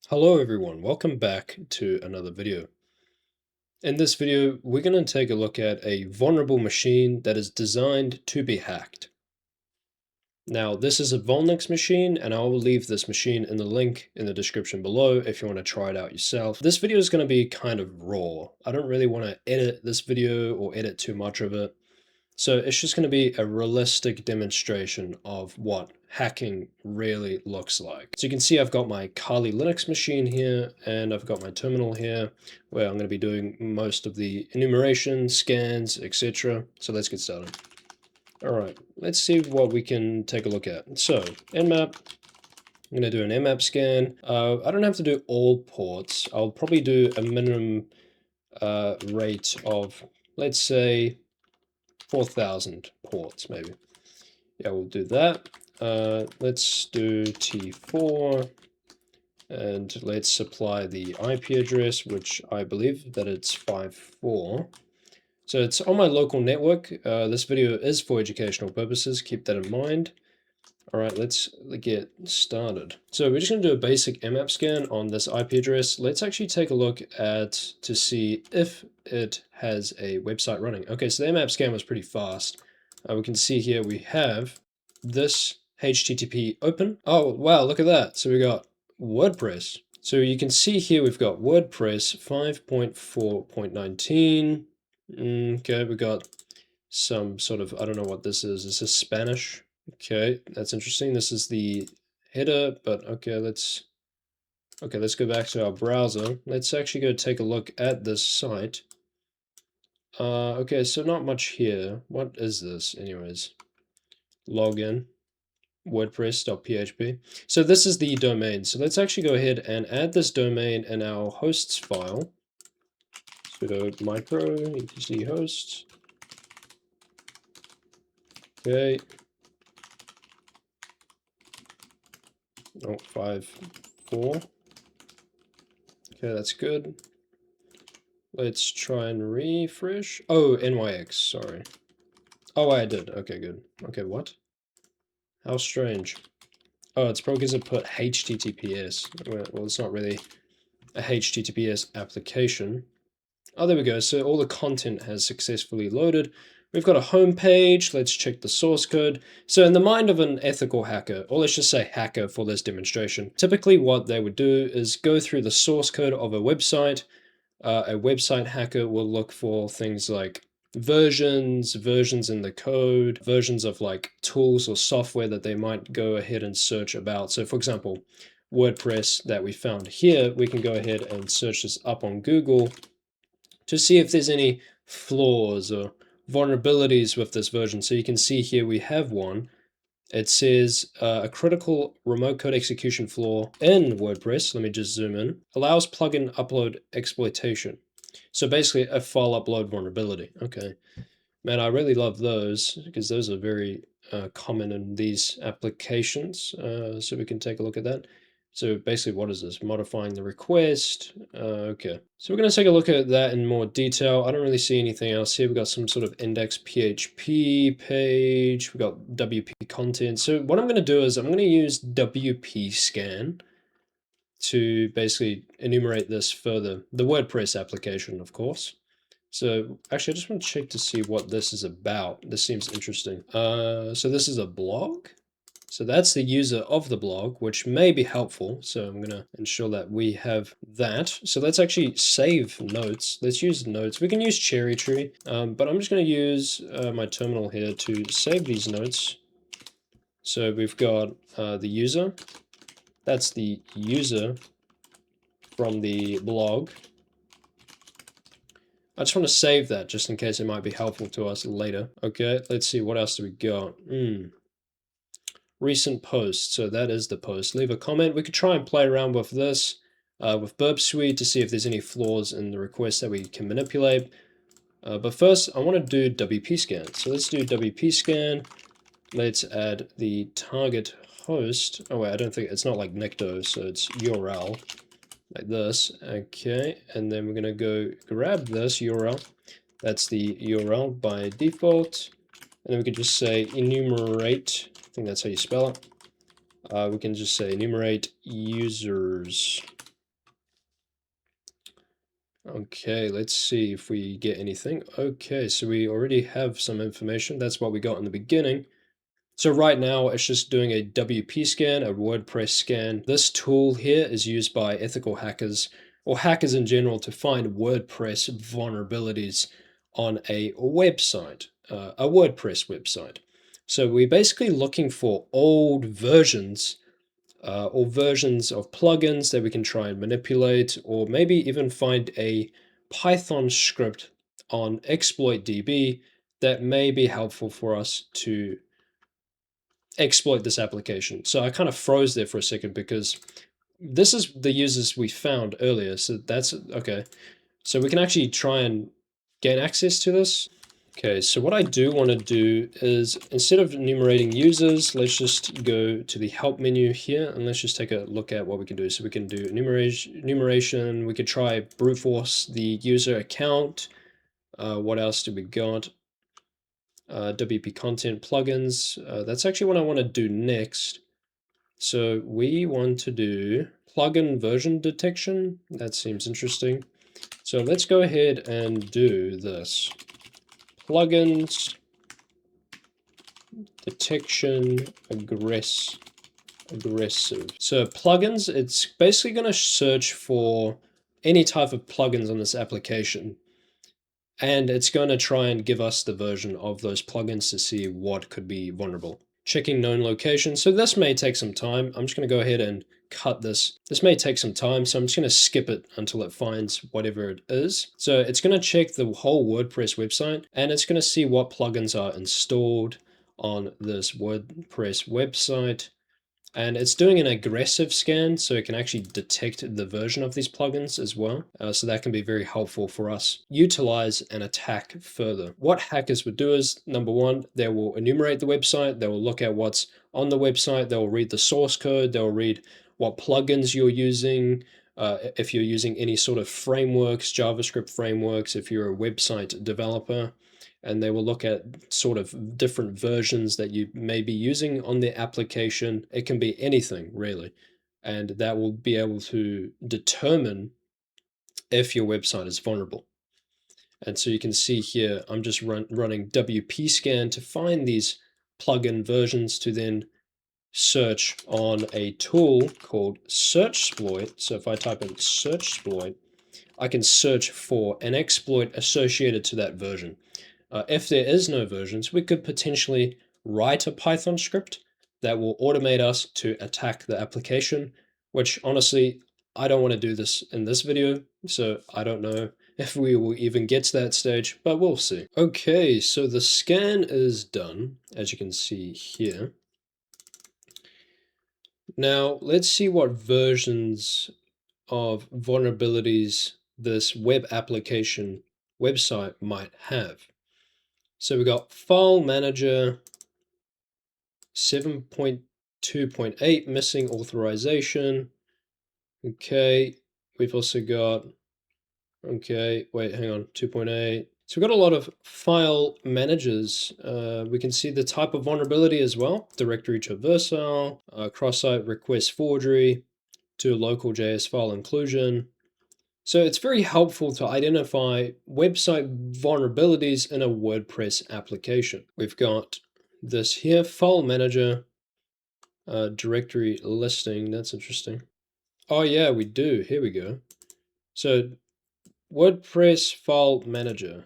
Hello everyone, welcome back to another video. In this video, we're going to take a look at a vulnerable machine that is designed to be hacked. Now, this is a Vulnix machine, and I will leave this machine in the link in the description below if you want to try it out yourself. This video is going to be kind of raw. I don't really want to edit this video or edit too much of it. So it's just going to be a realistic demonstration of what hacking really looks like. So you can see I've got my Kali Linux machine here, and I've got my terminal here, where I'm going to be doing most of the enumeration, scans, etc. So let's get started. All right, let's see what we can take a look at. So nmap, I'm going to do an nmap scan. I don't have to do all ports. I'll probably do a minimum rate of, let's say, 4,000 ports, maybe. Yeah, we'll do that. Let's do T4, and let's supply the IP address, which I believe that it's 54. So it's on my local network. This video is for educational purposes, keep that in mind. All right, let's get started. So we're just going to do a basic nmap scan on this IP address. Let's actually take a look to see if it has a website running. Okay, so the nmap scan was pretty fast. We can see here we have this HTTP open. Oh, wow, look at that. So we got WordPress. So you can see here we've got WordPress 5.4.19. Okay, we got some sort of, I don't know what this is. Is this Spanish? Okay, that's interesting. This is the header, but okay, let's go back to our browser. Let's actually go take a look at this site. Okay, so not much here. What is this anyways? Login, WordPress.php. So this is the domain. So let's actually go ahead and add this domain in our hosts file. Sudo micro etc host. Okay. Oh, 5.4. Okay, that's good. Let's try and refresh. Oh, NYX, sorry. Oh, I did. Okay, good. Okay, what? How strange. Oh, it's probably because it put HTTPS. Well, it's not really a HTTPS application. Oh, there we go. So all the content has successfully loaded. We've got a home page. Let's check the source code. So in the mind of an ethical hacker, or let's just say hacker for this demonstration, typically what they would do is go through the source code of a website. A website hacker will look for things like versions in the code, versions of like tools or software that they might go ahead and search about. So for example, WordPress that we found here, we can go ahead and search this up on Google to see if there's any flaws or vulnerabilities with this version. So you can see here we have one. It says a critical remote code execution flaw in WordPress. Let me just zoom in. Allows plugin upload exploitation. So basically a file upload vulnerability. Okay. Man, I really love those because those are very common in these applications. So we can take a look at that. So basically, what is this? Modifying the request. Okay. So we're going to take a look at that in more detail. I don't really see anything else here. We've got some sort of index PHP page. We've got WP content. So what I'm going to do is I'm going to use WP scan to basically enumerate this further. The WordPress application, of course. So actually, I just want to check to see what this is about. This seems interesting. So this is a blog. So that's the user of the blog, which may be helpful. So I'm going to ensure that we have that. So let's actually save notes. Let's use notes. We can use Cherry Tree, but I'm just going to use my terminal here to save these notes. So we've got the user. That's the user from the blog. I just want to save that just in case it might be helpful to us later. Okay, let's see, what else do we got? Recent post, so that is the post. Leave a comment. We could try and play around with this, with Burp Suite to see if there's any flaws in the request that we can manipulate. But first, I want to do WP scan. So let's do WP scan. Let's add the target host. Oh wait, I don't think, it's not like Necto, so it's URL. Like this. Okay, and then we're going to go grab this URL. That's the URL by default. And then we could just say enumerate. I think that's how you spell it. We can just say enumerate users. Okay, let's see if we get anything. Okay, so we already have some information. That's what we got in the beginning. So right now it's just doing a WP scan, a WordPress scan. This tool here is used by ethical hackers or hackers in general to find WordPress vulnerabilities on a website, a WordPress website. So we're basically looking for old versions or versions of plugins that we can try and manipulate, or maybe even find a Python script on exploitdb that may be helpful for us to exploit this application. So I kind of froze there for a second because this is the users we found earlier. So that's okay. So we can actually try and gain access to this. Okay, so what I do want to do is instead of enumerating users, let's just go to the help menu here and let's just take a look at what we can do. So we can do enumeration. We could try brute force the user account. What else do we got? WP content plugins. That's actually what I want to do next. So we want to do plugin version detection. That seems interesting. So let's go ahead and do this. Plugins detection aggressive. So plugins, it's basically going to search for any type of plugins on this application. And it's going to try and give us the version of those plugins to see what could be vulnerable. Checking known locations. So this may take some time. I'm just going to go ahead and cut this. This may take some time, so I'm just going to skip it until it finds whatever it is. So it's going to check the whole WordPress website, and it's going to see what plugins are installed on this WordPress website. And it's doing an aggressive scan, so it can actually detect the version of these plugins as well. So that can be very helpful for us utilize and attack further. What hackers would do is, number one, they will enumerate the website, they will look at what's on the website, they'll read the source code, they'll read what plugins you're using, if you're using any sort of frameworks, JavaScript frameworks, if you're a website developer, and they will look at sort of different versions that you may be using on the application. It can be anything really, and that will be able to determine if your website is vulnerable. And so you can see here, I'm just running WP scan to find these plugin versions to then search on a tool called Searchsploit. So if I type in Searchsploit, I can search for an exploit associated to that version. If there is no versions, we could potentially write a Python script that will automate us to attack the application, which honestly, I don't want to do this in this video, so I don't know if we will even get to that stage, but we'll see. Okay, so the scan is done, as you can see here. Now, let's see what versions of vulnerabilities this web application website might have. So we got File Manager 7.2.8 missing authorization. Okay, we've also got, okay, wait, hang on, 2.8. So we've got a lot of file managers. We can see the type of vulnerability as well. Directory traversal, cross-site request forgery, to local JS file inclusion. So it's very helpful to identify website vulnerabilities in a WordPress application. We've got this here, file manager, directory listing. That's interesting. Oh yeah, we do. Here we go. So WordPress file manager,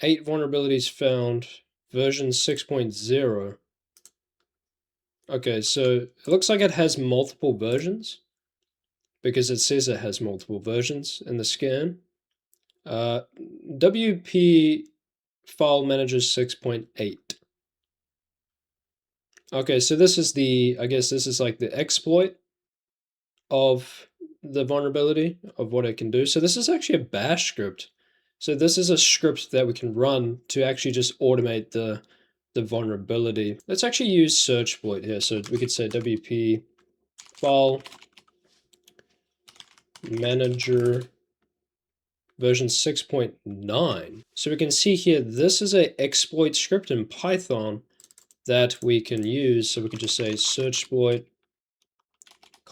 8 vulnerabilities found, version 6.0. Okay, so it looks like it has multiple versions because it says it has multiple versions in the scan. WP file manager 6.8. Okay, so this is the, I guess this is like the exploit of the vulnerability of what it can do. So this is actually a bash script. So this is a script that we can run to actually just automate the vulnerability. Let's actually use searchsploit here. So we could say WP file manager version 6.9. So we can see here, this is a exploit script in Python that we can use. So we could just say searchsploit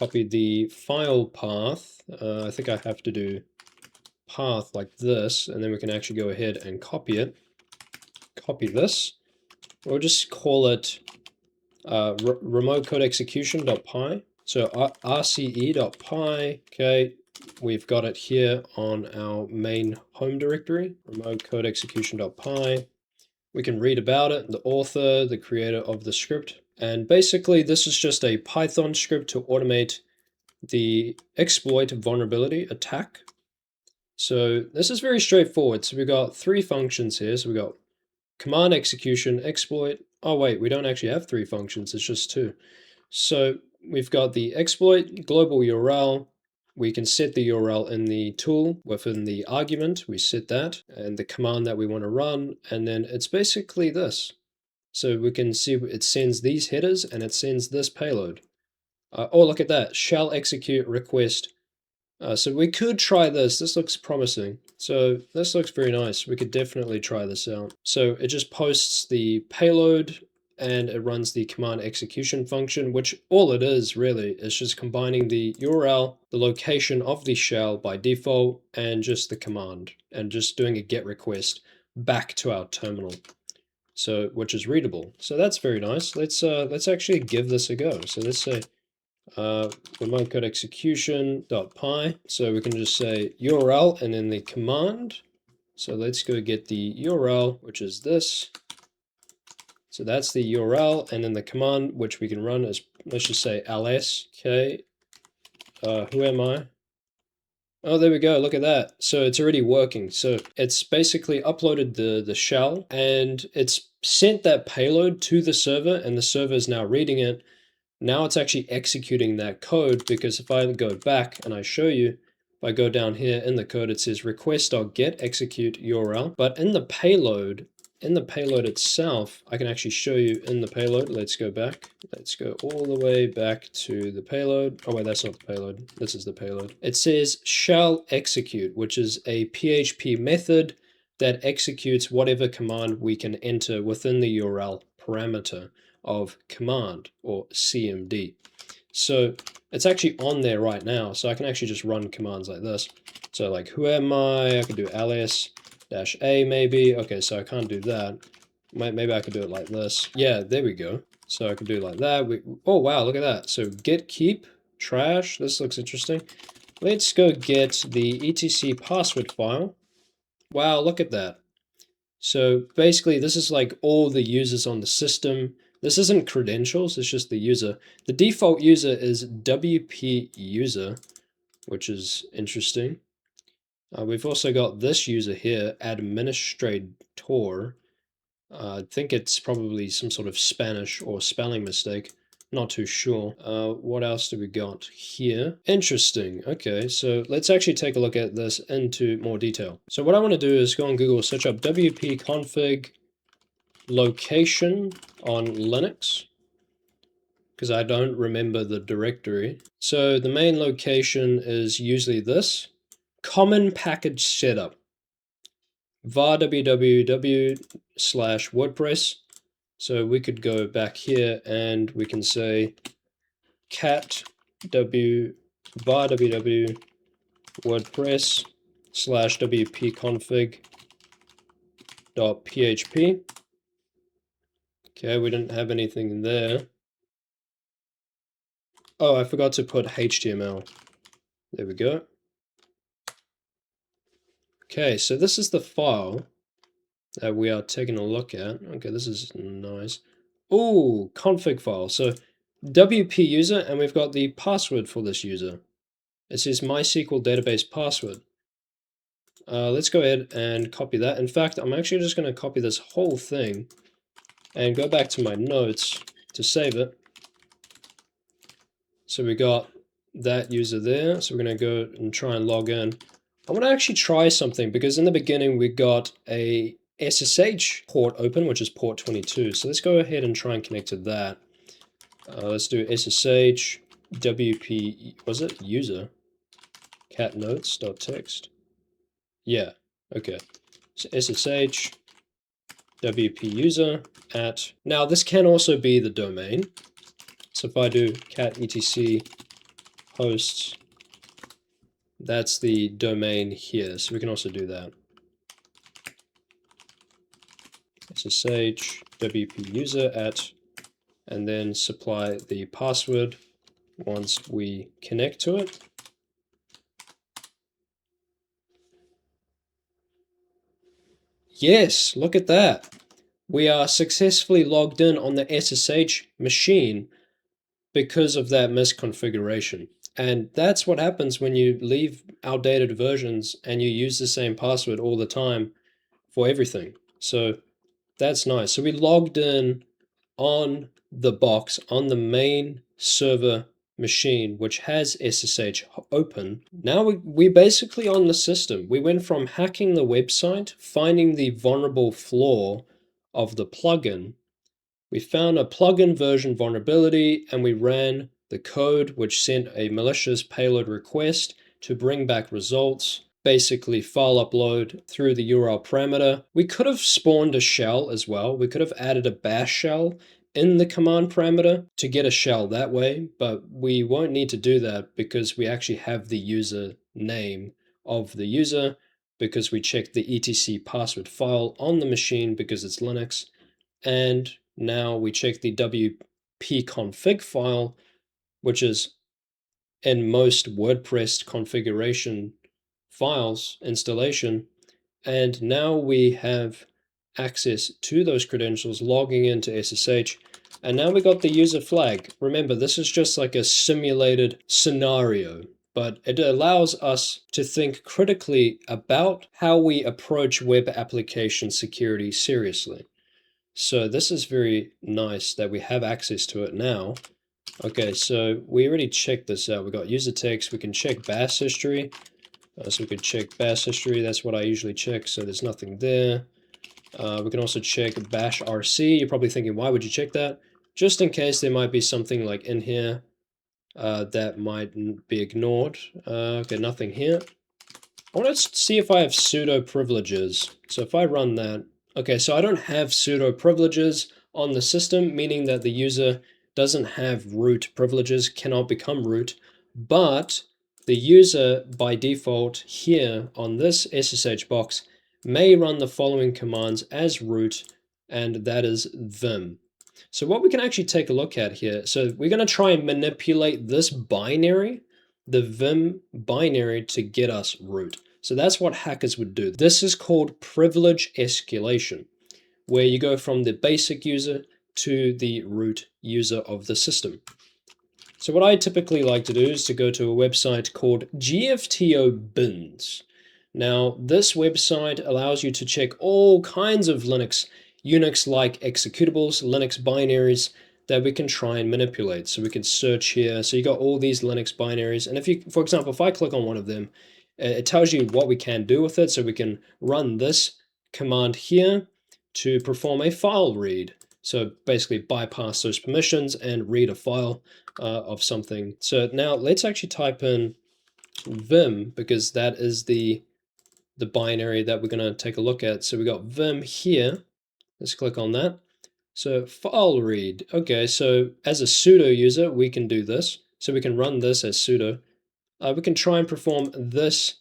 copy the file path. I think I have to do path like this, and then we can actually go ahead and copy it. Copy this. We'll just call it remote code execution.py. So rce.py, okay, we've got it here on our main home directory, remote code execution.py. We can read about it, the author, the creator of the script. And basically this is just a Python script to automate the exploit vulnerability attack. So this is very straightforward. So we've got three functions here. So we've got command execution, exploit. Oh wait, we don't actually have three functions, it's just two. So we've got the exploit, global URL. We can set the URL in the tool within the argument. We set that and the command that we want to run. And then it's basically this. So we can see it sends these headers and it sends this payload. Oh, look at that. Shall execute request. So we could try this. This looks promising. So this looks very nice. We could definitely try this out. So it just posts the payload and it runs the command execution function, which all it is really is just combining the URL, the location of the shell by default, and just the command, and just doing a GET request back to our terminal. So, which is readable. So that's very nice. Let's actually give this a go. So let's say remote code execution.py. So we can just say URL and then the command. So let's go get the URL, which is this. So that's the URL, and then the command, which we can run is, let's just say ls. Okay. Who am I? Oh, there we go. Look at that. So it's already working. So it's basically uploaded the shell and it's sent that payload to the server, and the server is now reading it. Now it's actually executing that code, because if I go back and I show you, if I go down here in the code, it says request.get execute URL. But in the payload itself, I can actually show you in the payload. Let's go back. Let's go all the way back to the payload. Oh wait, that's not the payload. This is the payload. It says shall execute, which is a PHP method that executes whatever command we can enter within the URL parameter of command, or CMD. So it's actually on there right now. So I can actually just run commands like this. So like, who am I? I could do ls-a maybe. Okay, so I can't do that. Maybe I could do it like this. Yeah, there we go. So I could do it like that. Oh, wow, look at that. So get keep trash. This looks interesting. Let's go get the etc password file. Wow, look at that. So basically this is like all the users on the system. This isn't credentials, it's just the user. The default user is WP user, which is interesting. We've also got this user here, administrator. I think it's probably some sort of Spanish or spelling mistake. Not too sure. What else do we got here? Interesting. Okay, so let's actually take a look at this into more detail. So what I want to do is go on Google, search up wp config location on Linux, because I don't remember the directory. So the main location is usually this, common package setup, var www/WordPress. So we could go back here and we can say cat var www wordpress/wp-config.php. Okay, we didn't have anything there. Oh, I forgot to put HTML. There we go. Okay, so this is the file that we are taking a look at. Okay, this is nice. Oh, config file. So WP user, and we've got the password for this user. It says MySQL database password. Let's go ahead and copy that. In fact, I'm actually just going to copy this whole thing and go back to my notes to save it. So we got that user there. So we're going to go and try and log in. I want to actually try something, because in the beginning we got a SSH port open, which is port 22. So let's go ahead and try and connect to that. Let's do SSH WP, was it user? Cat notes.txt. Yeah, okay. So SSH WP user at, now this can also be the domain. So if I do cat etc hosts. That's the domain here, so we can also do that. SSH wp user at, and then supply the password once we connect to it. Yes, look at that. We are successfully logged in on the SSH machine because of that misconfiguration. And that's what happens when you leave outdated versions and you use the same password all the time for everything. So that's nice. So we logged in on the box on the main server machine, which has SSH open. Now we're basically on the system. We went from hacking the website, finding the vulnerable flaw of the plugin. We found a plugin version vulnerability and we ran the code, which sent a malicious payload request to bring back results. Basically file upload through the URL parameter. We could have spawned a shell as well. We could have added a bash shell in the command parameter to get a shell that way, but we won't need to do that because we actually have the user name of the user, because we checked the etc password file on the machine because it's Linux. And now we check the wp config file, which is in most WordPress configuration files installation. And now we have access to those credentials logging into SSH. And now we got the user flag. Remember, this is just like a simulated scenario, but it allows us to think critically about how we approach web application security seriously. So this is very nice that we have access to it now. Okay, so we already checked this out. We got user text. We can check bash history. So we could check bash history. That's what I usually check. So there's nothing there. We can also check bash rc. You're probably thinking, why would you check that? Just in case there might be something like in here that might be ignored. Okay, nothing here. I want to see if I have sudo privileges. So if I run that, okay, so I don't have sudo privileges on the system, meaning that the user doesn't have root privileges, cannot become root, but the user by default here on this SSH box may run the following commands as root, and that is vim. So what we can actually take a look at here, so we're going to try and manipulate this binary, the vim binary, to get us root. So that's what hackers would do. This is called privilege escalation, where you go from the basic user to the root user of the system. So what I typically like to do is to go to a website called GFTO Bins. Now, this website allows you to check all kinds of Unix-like executables, Linux binaries that we can try and manipulate. So we can search here. So you got all these Linux binaries. And if you, for example, if I click on one of them, it tells you what we can do with it. So we can run this command here to perform a file read. So basically bypass those permissions and read a file of something. So now let's actually type in vim, because that is the binary that we're going to take a look at. So we got vim here. Let's click on that. So file read. Okay, so as a sudo user, we can do this. So we can run this as sudo. We can try and perform this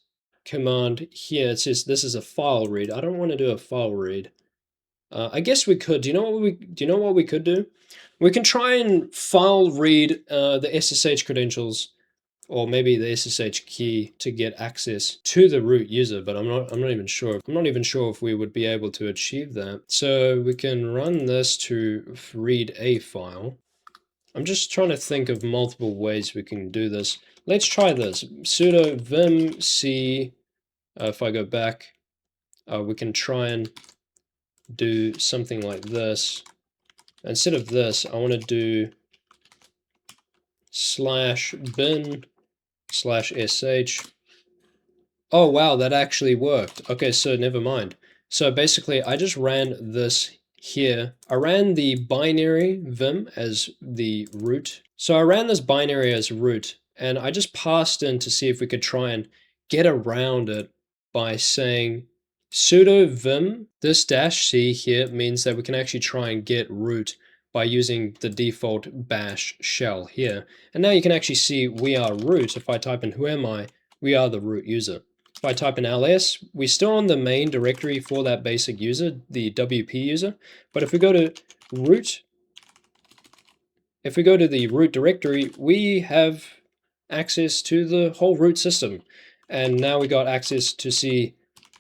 command here. It says this is a file read. I don't want to do a file read. I guess we could. Do you know what we could do? We can try and file read the SSH credentials, or maybe the SSH key, to get access to the root user, but I'm not even sure. I'm not even sure if we would be able to achieve that. So we can run this to read a file. I'm just trying to think of multiple ways we can do this. Let's try this. Sudo vim c. If I go back, we can try and do something like this. Instead of this, I want to do /bin/sh. Oh wow, that actually worked. Okay, so never mind. So basically, I just ran this here. I ran the binary vim as the root. So I ran this binary as root, and I just passed in to see if we could try and get around it by saying sudo vim. This -c here means that we can actually try and get root by using the default bash shell here. And now you can actually see we are root. If I type in who am I, we are the root user. If I type in ls, we're still on the main directory for that basic user, the WP user. But if we go to root, if we go to the root directory, we have access to the whole root system. And now we got access to see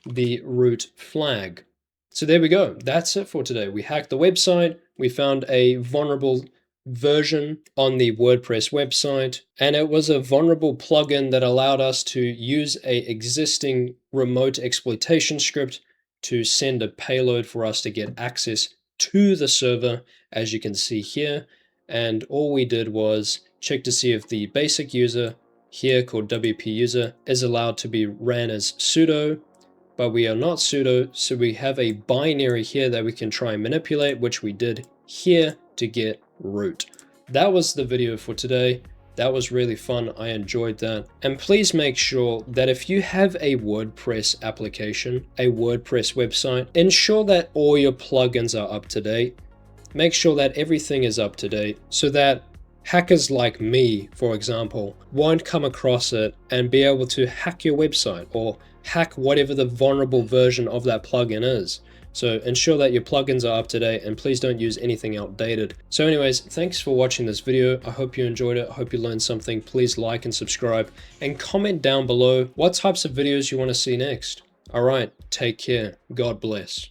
the root flag. So there we go. That's it for today. We hacked the website. We found a vulnerable version on the WordPress website, and it was a vulnerable plugin that allowed us to use a existing remote exploitation script to send a payload for us to get access to the server, as you can see here. And all we did was check to see if the basic user here called WP user is allowed to be ran as sudo, but we are not sudo, so we have a binary here that we can try and manipulate, which we did here to get root. That was the video for today. That was really fun. I enjoyed that. And please make sure that if you have a WordPress application, a WordPress website, ensure that all your plugins are up to date. Make sure that everything is up to date so that hackers like me, for example, won't come across it and be able to hack your website or hack whatever the vulnerable version of that plugin is. So ensure that your plugins are up to date and please don't use anything outdated. So anyways, thanks for watching this video. I hope you enjoyed it. I hope you learned something. Please like and subscribe and comment down below what types of videos you want to see next. All right, take care. God bless.